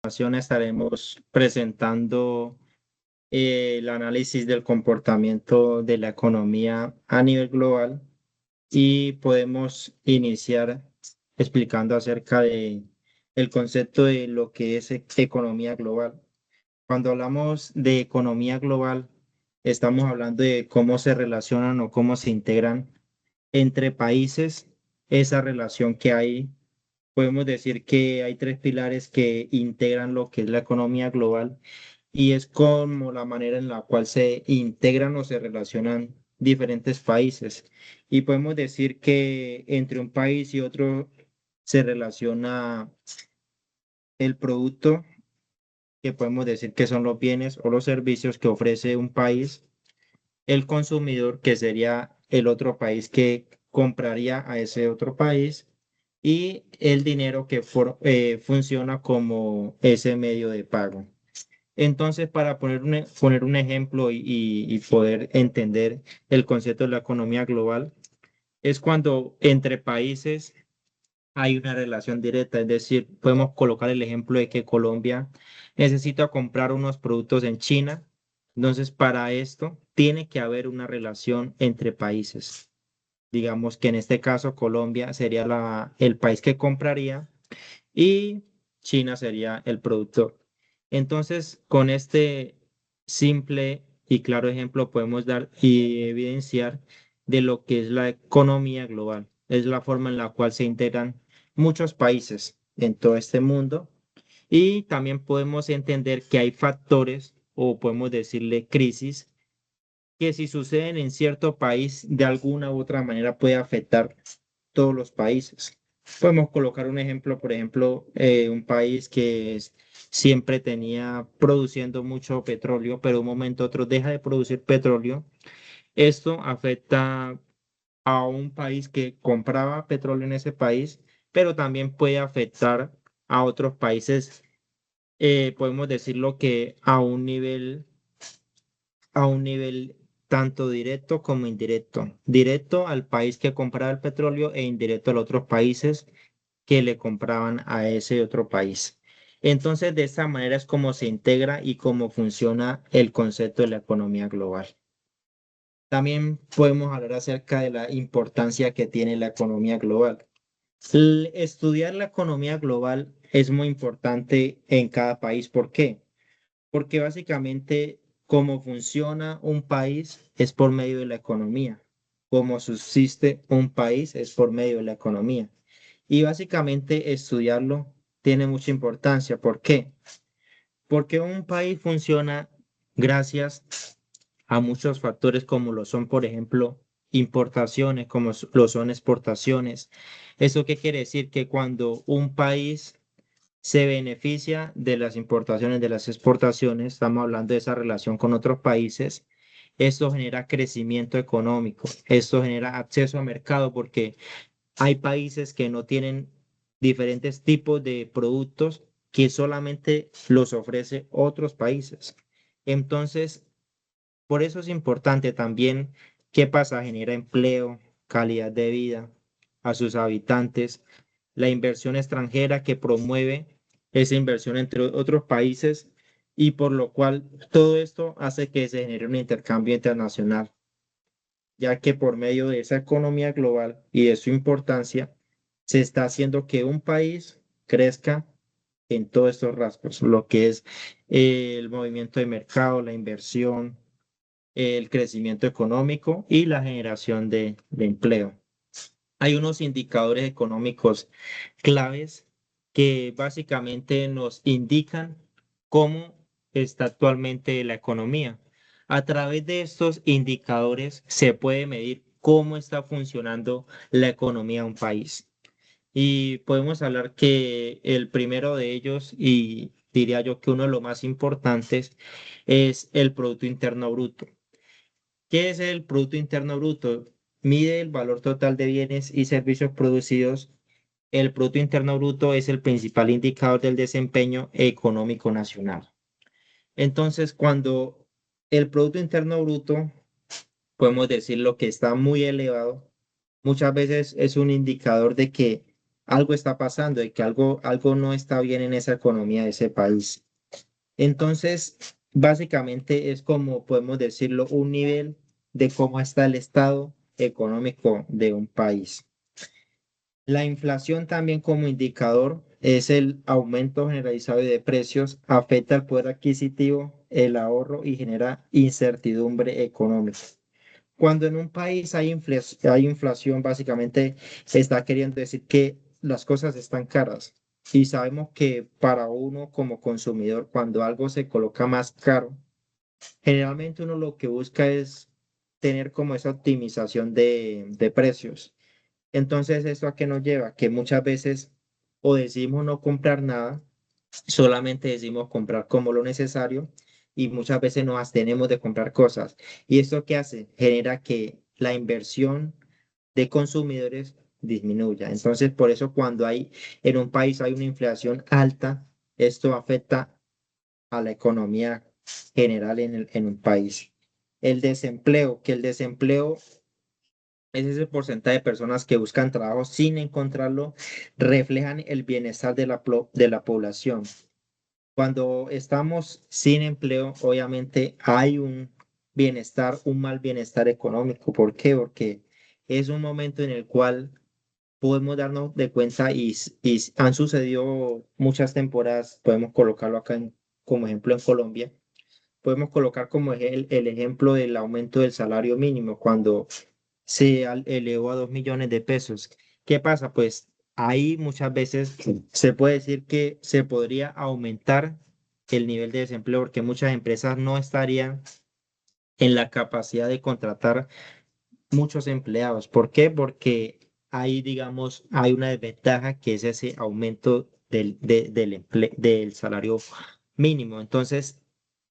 ocasión estaremos presentando el análisis del comportamiento de la economía a nivel global y podemos iniciar explicando acerca de el concepto de lo que es economía global. Cuando hablamos de economía global, estamos hablando de cómo se relacionan o cómo se integran entre países esa relación que hay. Podemos decir que hay tres pilares que integran lo que es la economía global y es como la manera en la cual se integran o se relacionan diferentes países. Y podemos decir que entre un país y otro se relaciona el producto, que podemos decir que son los bienes o los servicios que ofrece un país, el consumidor, que sería el otro país que compraría a ese otro país, y el dinero que funciona como ese medio de pago. Entonces, para poner un ejemplo y poder entender el concepto de la economía global, es cuando entre países hay una relación directa, es decir, podemos colocar el ejemplo de que Colombia necesita comprar unos productos en China, entonces para esto tiene que haber una relación entre países. Digamos que en este caso Colombia sería el país que compraría y China sería el productor. Entonces, con este simple y claro ejemplo podemos dar y evidenciar de lo que es la economía global. Es la forma en la cual se integran muchos países en todo este mundo y también podemos entender que hay factores o podemos decirle crisis que si suceden en cierto país de alguna u otra manera puede afectar todos los países. Podemos colocar un ejemplo, por ejemplo, un país que siempre tenía produciendo mucho petróleo, pero de un momento a otro deja de producir petróleo. Esto afecta a un país que compraba petróleo en ese país, pero también puede afectar a otros países, podemos decirlo que a un nivel tanto directo como indirecto. Directo al país que compraba el petróleo e indirecto a los otros países que le compraban a ese otro país. Entonces, de esta manera es como se integra y cómo funciona el concepto de la economía global. También podemos hablar acerca de la importancia que tiene la economía global. Estudiar la economía global es muy importante en cada país. ¿Por qué? Porque básicamente cómo funciona un país es por medio de la economía. Cómo subsiste un país es por medio de la economía. Y básicamente estudiarlo tiene mucha importancia. ¿Por qué? Porque un país funciona gracias a muchos factores como lo son, por ejemplo, importaciones, como lo son exportaciones. ¿Eso qué quiere decir? Que cuando un país se beneficia de las importaciones, de las exportaciones, estamos hablando de esa relación con otros países, esto genera crecimiento económico, esto genera acceso a mercado porque hay países que no tienen diferentes tipos de productos que solamente los ofrece otros países. Entonces, por eso es importante también qué pasa, genera empleo, calidad de vida a sus habitantes, la inversión extranjera que promueve esa inversión entre otros países y por lo cual todo esto hace que se genere un intercambio internacional, ya que por medio de esa economía global y de su importancia, se está haciendo que un país crezca en todos estos rasgos, lo que es el movimiento de mercado, la inversión, el crecimiento económico y la generación de empleo. Hay unos indicadores económicos claves que básicamente nos indican cómo está actualmente la economía. A través de estos indicadores se puede medir cómo está funcionando la economía de un país. Y podemos hablar que el primero de ellos, y diría yo que uno de los más importantes, es el Producto Interno Bruto. ¿Qué es el Producto Interno Bruto? Mide el valor total de bienes y servicios producidos. El Producto Interno Bruto es el principal indicador del desempeño económico nacional. Entonces, cuando el Producto Interno Bruto, podemos decir lo que está muy elevado, muchas veces es un indicador de que algo está pasando y que algo no está bien en esa economía de ese país. Entonces, básicamente es como podemos decirlo, un nivel de cómo está el estado económico de un país. La inflación también como indicador es el aumento generalizado de precios, afecta el poder adquisitivo, el ahorro y genera incertidumbre económica. Cuando en un país hay inflación, básicamente se está queriendo decir que las cosas están caras. Y sabemos que para uno como consumidor, cuando algo se coloca más caro, generalmente uno lo que busca es tener como esa optimización de precios. Entonces, ¿esto a qué nos lleva? Que muchas veces o decimos no comprar nada, solamente decimos comprar como lo necesario y muchas veces nos abstenemos de comprar cosas. ¿Y esto qué hace? Genera que la inversión de consumidores disminuya. Entonces, por eso cuando en un país hay una inflación alta, esto afecta a la economía general en un país. El desempleo, que el desempleo es ese porcentaje de personas que buscan trabajo sin encontrarlo, reflejan el bienestar de la población. Cuando estamos sin empleo, obviamente hay un bienestar, un mal bienestar económico. ¿Por qué? Porque es un momento en el cual podemos darnos de cuenta y han sucedido muchas temporadas, podemos colocarlo acá como ejemplo en Colombia, podemos colocar como el ejemplo del aumento del salario mínimo cuando elevó a 2 millones de pesos. ¿Qué pasa? Pues ahí muchas veces se puede decir que se podría aumentar el nivel de desempleo porque muchas empresas no estarían en la capacidad de contratar muchos empleados. ¿Por qué? Porque ahí, digamos, hay una desventaja que es ese aumento del salario mínimo. Entonces,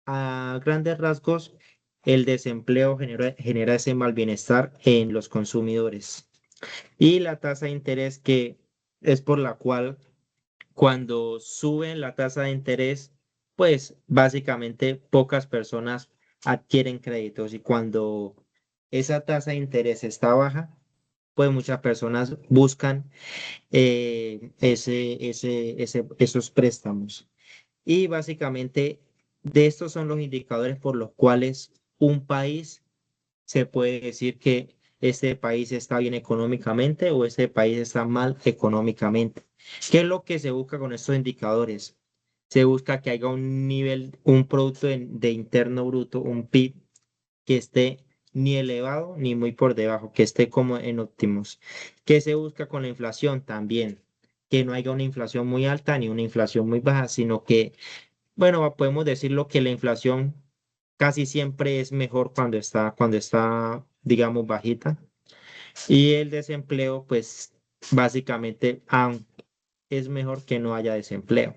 a grandes rasgos, el desempleo genera ese mal bienestar en los consumidores. Y la tasa de interés que es por la cual cuando sube la tasa de interés, pues básicamente pocas personas adquieren créditos y cuando esa tasa de interés está baja, pues muchas personas buscan esos préstamos. Y básicamente de estos son los indicadores por los cuales un país se puede decir que este país está bien económicamente o este país está mal económicamente. ¿Qué es lo que se busca con estos indicadores? Se busca que haya un nivel, un producto de interno bruto, un PIB, que esté ni elevado ni muy por debajo, que esté como en óptimos. ¿Qué se busca con la inflación? También que no haya una inflación muy alta ni una inflación muy baja, sino que, bueno, podemos decirlo que la inflación casi siempre es mejor cuando está, digamos, bajita. Y el desempleo, pues básicamente es mejor que no haya desempleo.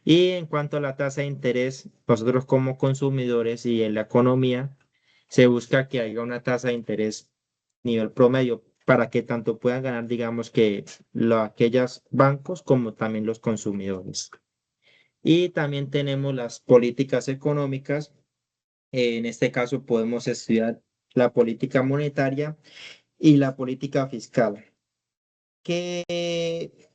Y en cuanto a la tasa de interés, nosotros como consumidores y en la economía, se busca que haya una tasa de interés nivel promedio para que tanto puedan ganar, digamos, que aquellos bancos como también los consumidores. Y también tenemos las políticas económicas. En este caso podemos estudiar la política monetaria y la política fiscal. ¿Qué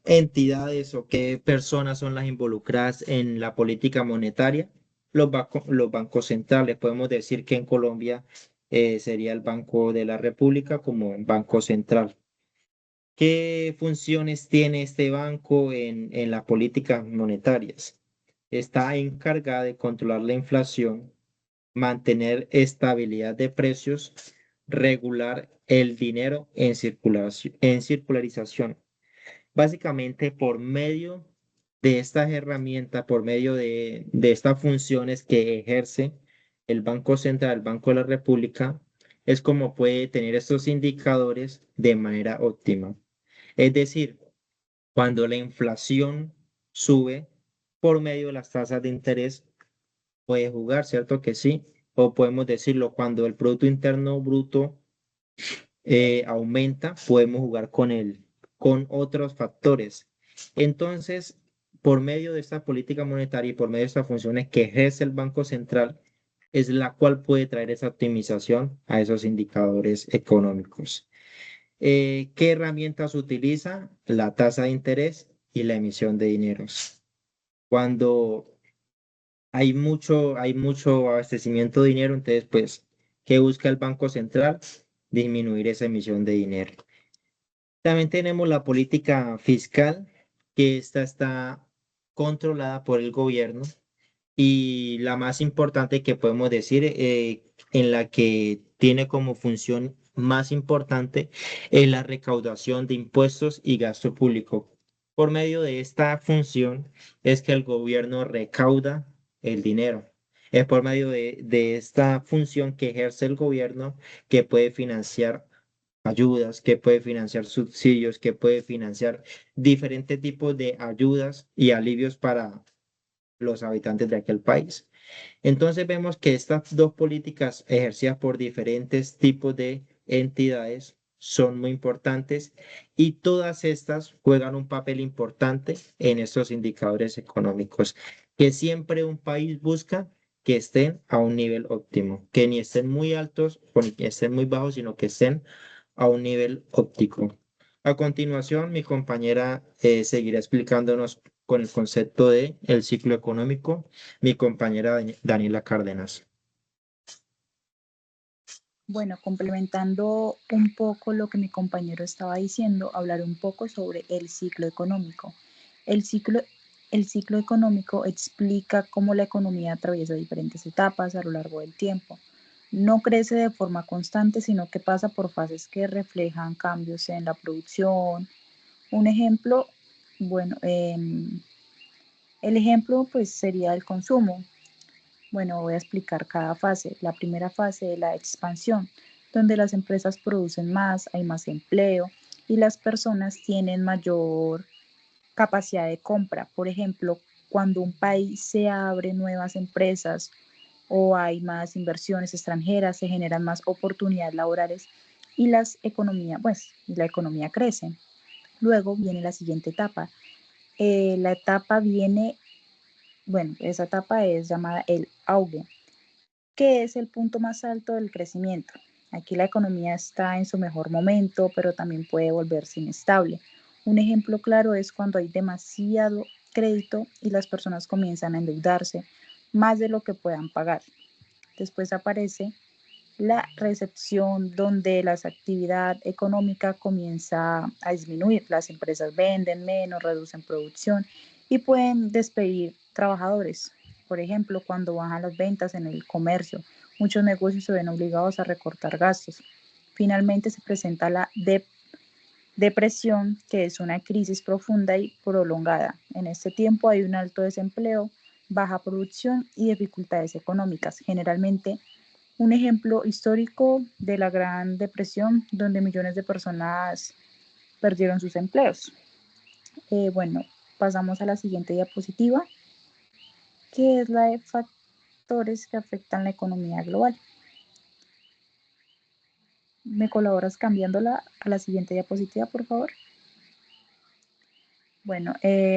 entidades o qué personas son las involucradas en la política monetaria? Los bancos centrales. Podemos decir que en Colombia sería el Banco de la República como banco central. ¿Qué funciones tiene este banco en las políticas monetarias? Está encargada de controlar la inflación, mantener estabilidad de precios, regular el dinero en circularización. Básicamente, por medio de estas herramientas, por medio de estas funciones que ejerce el Banco Central, el Banco de la República, es como puede tener estos indicadores de manera óptima. Es decir, cuando la inflación sube por medio de las tasas de interés, puede jugar, ¿cierto que sí? O podemos decirlo, cuando el Producto Interno Bruto aumenta, podemos jugar con otros factores. Entonces, por medio de esta política monetaria y por medio de estas funciones que ejerce el Banco Central, es la cual puede traer esa optimización a esos indicadores económicos. ¿Qué herramientas utiliza? La tasa de interés y la emisión de dineros. Cuando hay mucho abastecimiento de dinero, entonces, pues, ¿qué busca el Banco Central? Disminuir esa emisión de dinero. También tenemos la política fiscal, que esta está controlada por el gobierno y la más importante que podemos decir, en la que tiene como función más importante, es la recaudación de impuestos y gasto público. Por medio de esta función es que el gobierno recauda el dinero. Es por medio de esta función que ejerce el gobierno que puede financiar ayudas, que puede financiar subsidios, que puede financiar diferentes tipos de ayudas y alivios para los habitantes de aquel país. Entonces vemos que estas dos políticas ejercidas por diferentes tipos de entidades son muy importantes y todas estas juegan un papel importante en estos indicadores económicos, que siempre un país busca que estén a un nivel óptimo, que ni estén muy altos o ni estén muy bajos, sino que estén a un nivel óptimo. A continuación, mi compañera seguirá explicándonos con el concepto de el ciclo económico, mi compañera Daniela Cárdenas. Bueno, complementando un poco lo que mi compañero estaba diciendo, hablaré un poco sobre el ciclo económico. El ciclo, el ciclo económico explica cómo la economía atraviesa diferentes etapas a lo largo del tiempo. No crece de forma constante, sino que pasa por fases que reflejan cambios en la producción. Un ejemplo, bueno, el ejemplo pues sería el consumo. Bueno, voy a explicar cada fase. La primera fase es la expansión, donde las empresas producen más, hay más empleo y las personas tienen mayor capacidad de compra. Por ejemplo, cuando un país se abre nuevas empresas o hay más inversiones extranjeras, se generan más oportunidades laborales y la economía crece. Luego viene la siguiente etapa. La etapa viene, bueno, esa etapa es llamada el auge, que es el punto más alto del crecimiento. Aquí la economía está en su mejor momento, pero también puede volverse inestable. Un ejemplo claro es cuando hay demasiado crédito y las personas comienzan a endeudarse más de lo que puedan pagar. Después aparece la recepción, donde la actividad económica comienza a disminuir. Las empresas venden menos, reducen producción y pueden despedir trabajadores. Por ejemplo, cuando bajan las ventas en el comercio, muchos negocios se ven obligados a recortar gastos. Finalmente se presenta la depresión, que es una crisis profunda y prolongada. En este tiempo hay un alto desempleo, baja producción y dificultades económicas. Generalmente un ejemplo histórico de la Gran Depresión, donde millones de personas perdieron sus empleos. Bueno, pasamos a la siguiente diapositiva, que es la de factores que afectan la economía global. ¿Me colaboras cambiándola a la siguiente diapositiva, por favor? Bueno,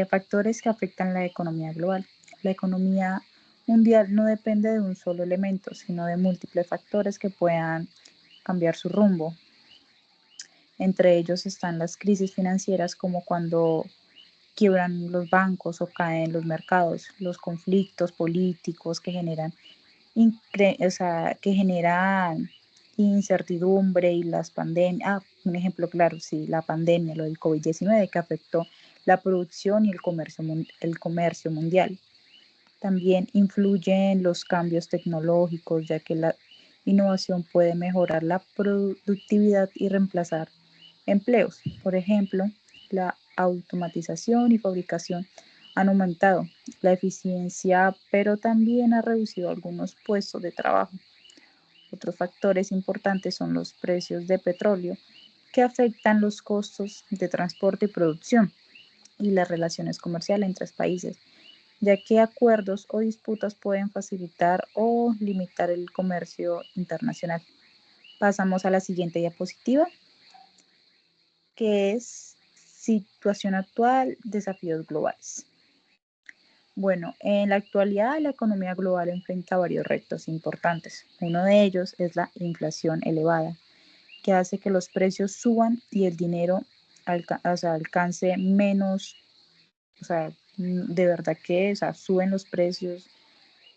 factores que afectan la economía global. La economía mundial no depende de un solo elemento, sino de múltiples factores que puedan cambiar su rumbo. Entre ellos están las crisis financieras, como cuando quiebran los bancos o caen los mercados, los conflictos políticos que generan, que generan incertidumbre y las pandemias. Un ejemplo claro, sí, la pandemia, lo del COVID-19 que afectó la producción y el comercio mundial. También influyen los cambios tecnológicos, ya que la innovación puede mejorar la productividad y reemplazar empleos. Por ejemplo, la automatización y fabricación han aumentado la eficiencia, pero también ha reducido algunos puestos de trabajo. Otros factores importantes son los precios de petróleo, que afectan los costos de transporte y producción y las relaciones comerciales entre países, ya que acuerdos o disputas pueden facilitar o limitar el comercio internacional. Pasamos a la siguiente diapositiva, que es situación actual, desafíos globales. Bueno, en la actualidad la economía global enfrenta varios retos importantes. Uno de ellos es la inflación elevada, que hace que los precios suban y el dinero alcance menos, o sea, de verdad que, o sea, suben los precios,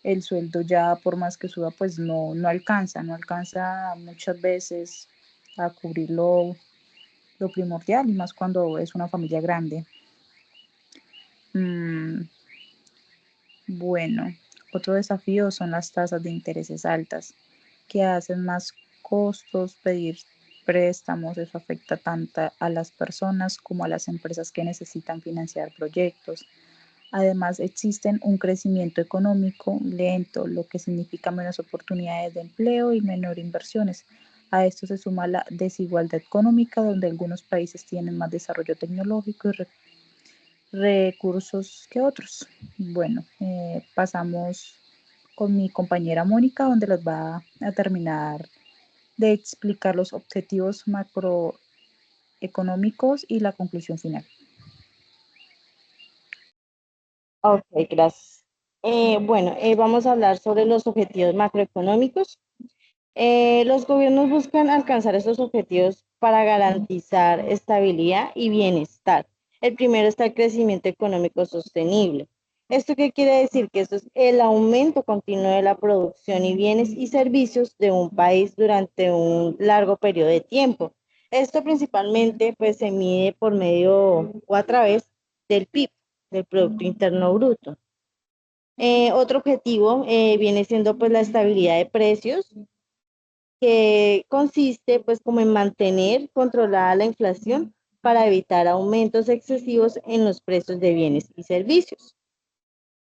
el sueldo ya por más que suba, pues no alcanza muchas veces a cubrir lo primordial, y más cuando es una familia grande. Bueno, otro desafío son las tasas de intereses altas, que hacen más costos pedir préstamos. Eso afecta tanto a las personas como a las empresas que necesitan financiar proyectos. Además, existen un crecimiento económico lento, lo que significa menos oportunidades de empleo y menor inversiones. A esto se suma la desigualdad económica, donde algunos países tienen más desarrollo tecnológico y recursos que otros. Bueno, pasamos con mi compañera Mónica, donde les va a terminar de explicar los objetivos macroeconómicos y la conclusión final. Ok, gracias. Vamos a hablar sobre los objetivos macroeconómicos. Los gobiernos buscan alcanzar estos objetivos para garantizar estabilidad y bienestar. El primero está el crecimiento económico sostenible. ¿Esto qué quiere decir? Que esto es el aumento continuo de la producción y bienes y servicios de un país durante un largo periodo de tiempo. Esto principalmente pues se mide por medio o a través del PIB, del Producto Interno Bruto. Otro objetivo viene siendo pues la estabilidad de precios, que consiste pues como en mantener controlada la inflación para evitar aumentos excesivos en los precios de bienes y servicios.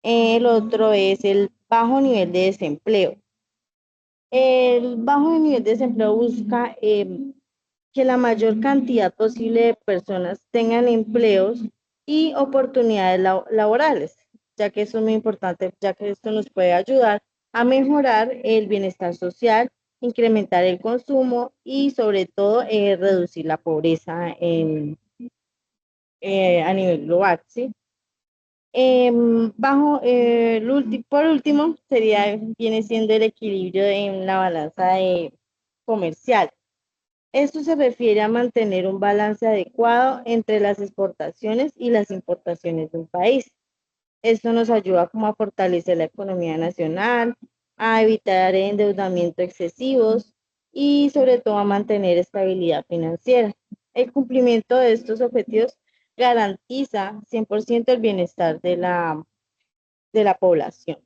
El otro es el bajo nivel de desempleo. El bajo nivel de desempleo busca que la mayor cantidad posible de personas tengan empleos y oportunidades laborales, ya que eso es muy importante, ya que esto nos puede ayudar a mejorar el bienestar social, incrementar el consumo y sobre todo reducir la pobreza a nivel global, ¿sí? Por último, viene siendo el equilibrio en la balanza comercial. Esto se refiere a mantener un balance adecuado entre las exportaciones y las importaciones de un país. Esto nos ayuda como a fortalecer la economía nacional, a evitar endeudamiento excesivos y sobre todo a mantener estabilidad financiera. El cumplimiento de estos objetivos garantiza 100% el bienestar de la población.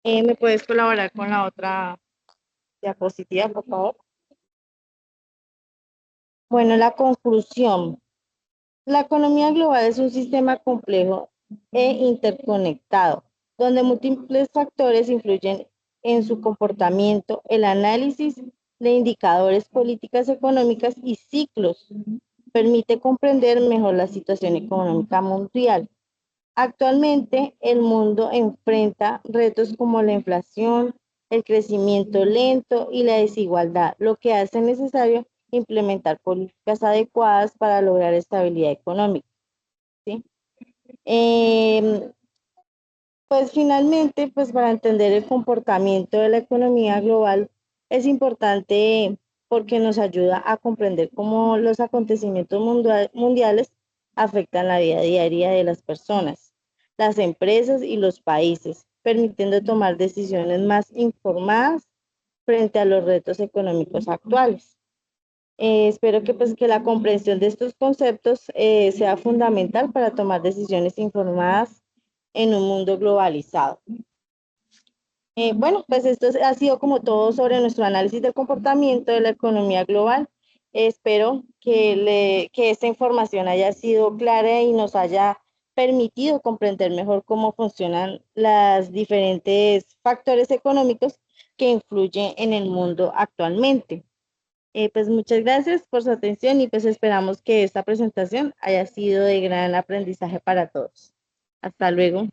¿Me puedes colaborar con la otra diapositiva, por favor? Bueno, la conclusión. La economía global es un sistema complejo e interconectado, donde múltiples factores influyen en su comportamiento. El análisis de indicadores, políticas económicas y ciclos permite comprender mejor la situación económica mundial. Actualmente, el mundo enfrenta retos como la inflación, el crecimiento lento y la desigualdad, lo que hace necesario implementar políticas adecuadas para lograr estabilidad económica, ¿sí? Pues finalmente, pues para entender el comportamiento de la economía global es importante porque nos ayuda a comprender cómo los acontecimientos mundiales afectan la vida diaria de las personas, las empresas y los países, permitiendo tomar decisiones más informadas frente a los retos económicos actuales. Espero que, pues, que la comprensión de estos conceptos sea fundamental para tomar decisiones informadas en un mundo globalizado. Pues esto ha sido como todo sobre nuestro análisis del comportamiento de la economía global. Espero que esta información haya sido clara y nos haya permitido comprender mejor cómo funcionan los diferentes factores económicos que influyen en el mundo actualmente. Pues muchas gracias por su atención y pues esperamos que esta presentación haya sido de gran aprendizaje para todos. Hasta luego.